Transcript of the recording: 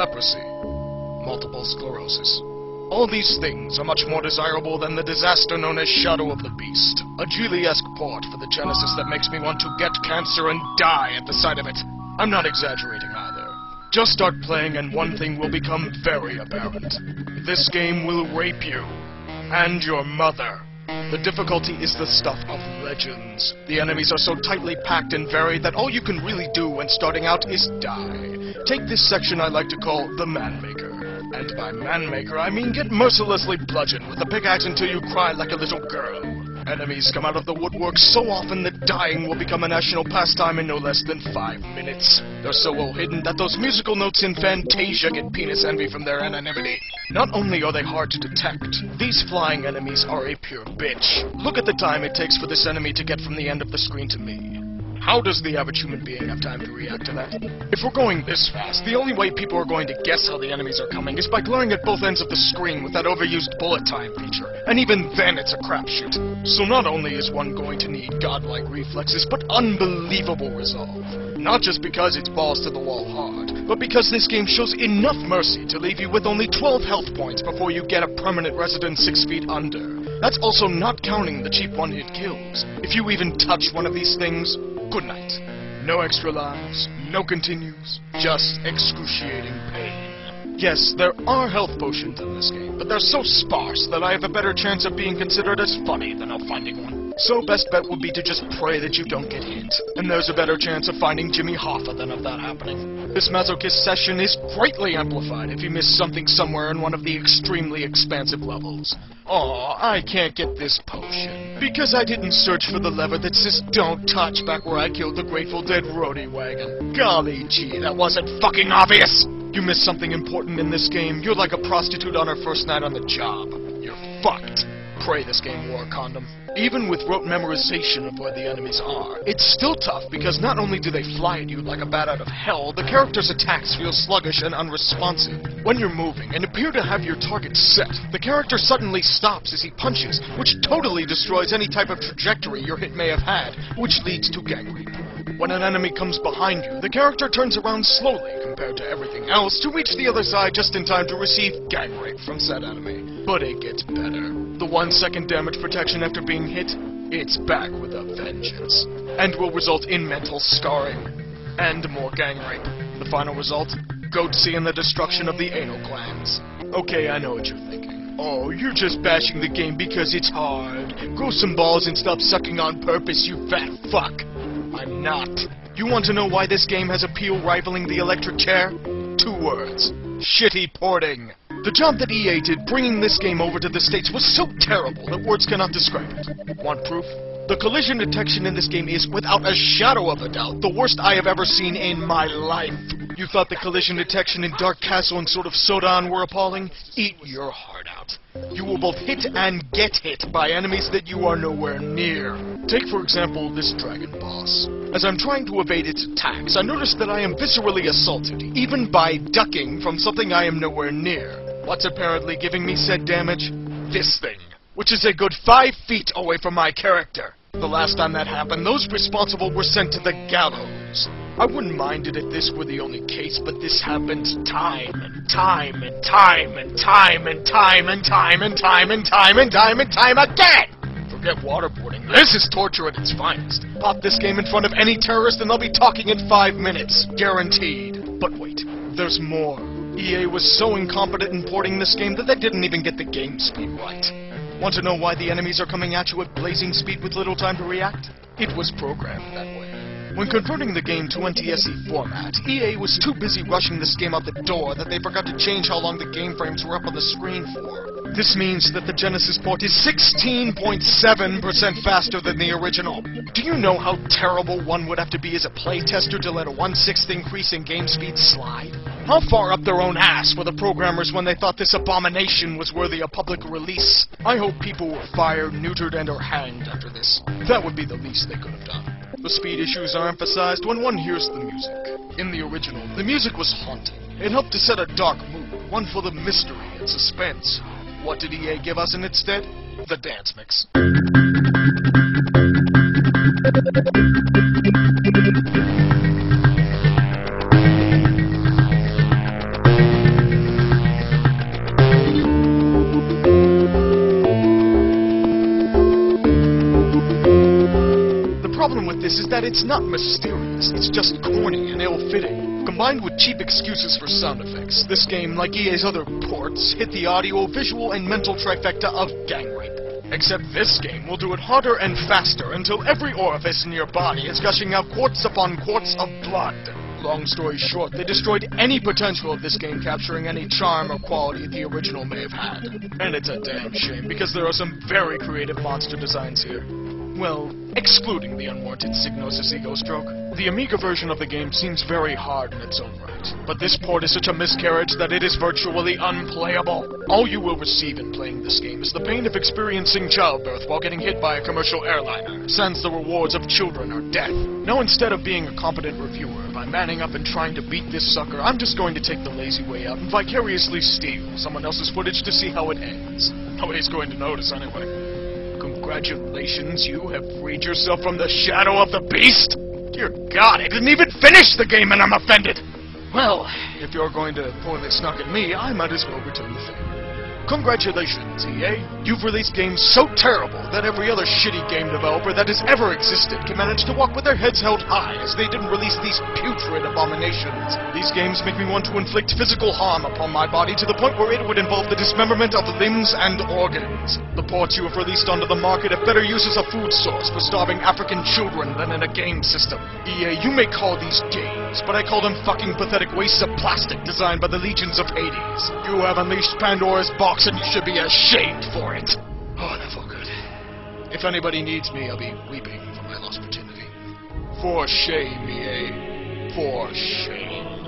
leprosy, multiple sclerosis. All these things are much more desirable than the disaster known as Shadow of the Beast, a Geely-esque port for the Genesis that makes me want to get cancer and die at the sight of it. I'm not exaggerating either. Just start playing and one thing will become very apparent. This game will rape you. And your mother. The difficulty is the stuff of legends. The enemies are so tightly packed and varied that all you can really do when starting out is die. Take this section I like to call the Man Maker. And by Man Maker, I mean get mercilessly bludgeoned with a pickaxe until you cry like a little girl. Enemies come out of the woodwork so often that dying will become a national pastime in no less than 5 minutes. They're so well hidden that those musical notes in Fantasia get penis envy from their anonymity. Not only are they hard to detect, these flying enemies are a pure bitch. Look at the time it takes for this enemy to get from the end of the screen to me. How does the average human being have time to react to that? If we're going this fast, the only way people are going to guess how the enemies are coming is by glaring at both ends of the screen with that overused bullet time feature. And even then it's a crapshoot. So not only is one going to need godlike reflexes, but unbelievable resolve. Not just because it's balls to the wall hard, but because this game shows enough mercy to leave you with only 12 health points before you get a permanent resident 6 feet under. That's also not counting the cheap one-hit kills. If you even touch one of these things, good night. No extra lives, no continues, just excruciating pain. Yes, there are health potions in this game, but they're so sparse that I have a better chance of being considered as funny than of finding one. So best bet would be to just pray that you don't get hit. And there's a better chance of finding Jimmy Hoffa than of that happening. This masochist session is greatly amplified if you miss something somewhere in one of the extremely expansive levels. Aw, I can't get this potion. Because I didn't search for the lever that says don't touch back where I killed the Grateful Dead roadie wagon. Golly gee, that wasn't fucking obvious! You miss something important in this game, you're like a prostitute on her first night on the job. You're fucked. Pray this game wore a condom. Even with rote memorization of where the enemies are, it's still tough because not only do they fly at you like a bat out of hell, the character's attacks feel sluggish and unresponsive. When you're moving and appear to have your target set, the character suddenly stops as he punches, which totally destroys any type of trajectory your hit may have had, which leads to gang rape. When an enemy comes behind you, the character turns around slowly compared to everything else to reach the other side just in time to receive gang rape from said enemy. But it gets better. The 1 second damage protection after being hit, it's back with a vengeance. And will result in mental scarring. And more gang rape. The final result? Goatsy and the destruction of the anal glands. Okay, I know what you're thinking. Oh, you're just bashing the game because it's hard. Grow some balls and stop sucking on purpose, you fat fuck. I'm not. You want to know why this game has appeal rivaling the electric chair? 2 words. Shitty porting. The job that EA did bringing this game over to the States was so terrible that words cannot describe it. Want proof? The collision detection in this game is, without a shadow of a doubt, the worst I have ever seen in my life. You thought the collision detection in Dark Castle and Sword of Sodan were appalling? Eat your heart out. You will both hit and get hit by enemies that you are nowhere near. Take, for example, this dragon boss. As I'm trying to evade its attacks, I notice that I am viscerally assaulted, even by ducking from something I am nowhere near. What's apparently giving me said damage? This thing, which is a good 5 feet away from my character. The last time that happened, those responsible were sent to the gallows. I wouldn't mind it if this were the only case, but this happens time and time and time and time and time and time and time and time and time and time again! Forget waterboarding. This is torture at its finest. Pop this game in front of any terrorist and they'll be talking in 5 minutes. Guaranteed. But wait, there's more. EA was so incompetent in porting this game that they didn't even get the game speed right. Want to know why the enemies are coming at you at blazing speed with little time to react? It was programmed that way. When converting the game to NTSC format, EA was too busy rushing this game out the door that they forgot to change how long the game frames were up on the screen for. This means that the Genesis port is 16.7% faster than the original. Do you know how terrible one would have to be as a playtester to let a 1/6 increase in game speed slide? How far up their own ass were the programmers when they thought this abomination was worthy of public release? I hope people were fired, neutered, and or hanged after this. That would be the least they could have done. The speed issues are emphasized when one hears the music. In the original, the music was haunting. It helped to set a dark mood, one full of mystery and suspense. What did EA give us in its stead? The dance mix. this is that it's not mysterious, it's just corny and ill-fitting. Combined with cheap excuses for sound effects, this game, like EA's other ports, hit the audio, visual, and mental trifecta of gang rape. Except this game will do it harder and faster until every orifice in your body is gushing out quarts upon quarts of blood. Long story short, they destroyed any potential of this game capturing any charm or quality the original may have had. And it's a damn shame, because there are some very creative monster designs here. Well, excluding the unwarranted Psygnosis ego stroke. The Amiga version of the game seems very hard in its own right, but this port is such a miscarriage that it is virtually unplayable. All you will receive in playing this game is the pain of experiencing childbirth while getting hit by a commercial airliner, sans the rewards of children or death. Now, instead of being a competent reviewer, by manning up and trying to beat this sucker, I'm just going to take the lazy way out and vicariously steal someone else's footage to see how it ends. Nobody's going to notice anyway. Congratulations, you have freed yourself from the shadow of the beast? Dear God, I didn't even finish the game and I'm offended! Well, if you're going to point this snug at me, I might as well return the favor. Congratulations, EA. You've released games so terrible that every other shitty game developer that has ever existed can manage to walk with their heads held high as they didn't release these putrid abominations. These games make me want to inflict physical harm upon my body to the point where it would involve the dismemberment of limbs and organs. The ports you have released onto the market have better use as a food source for starving African children than in a game system. EA, you may call these games, but I call them fucking pathetic wastes of plastic designed by the legions of Hades. You have unleashed Pandora's box and you should be ashamed for it. Oh, that felt good. If anybody needs me, I'll be weeping for my lost virginity. For shame, EA. For shame.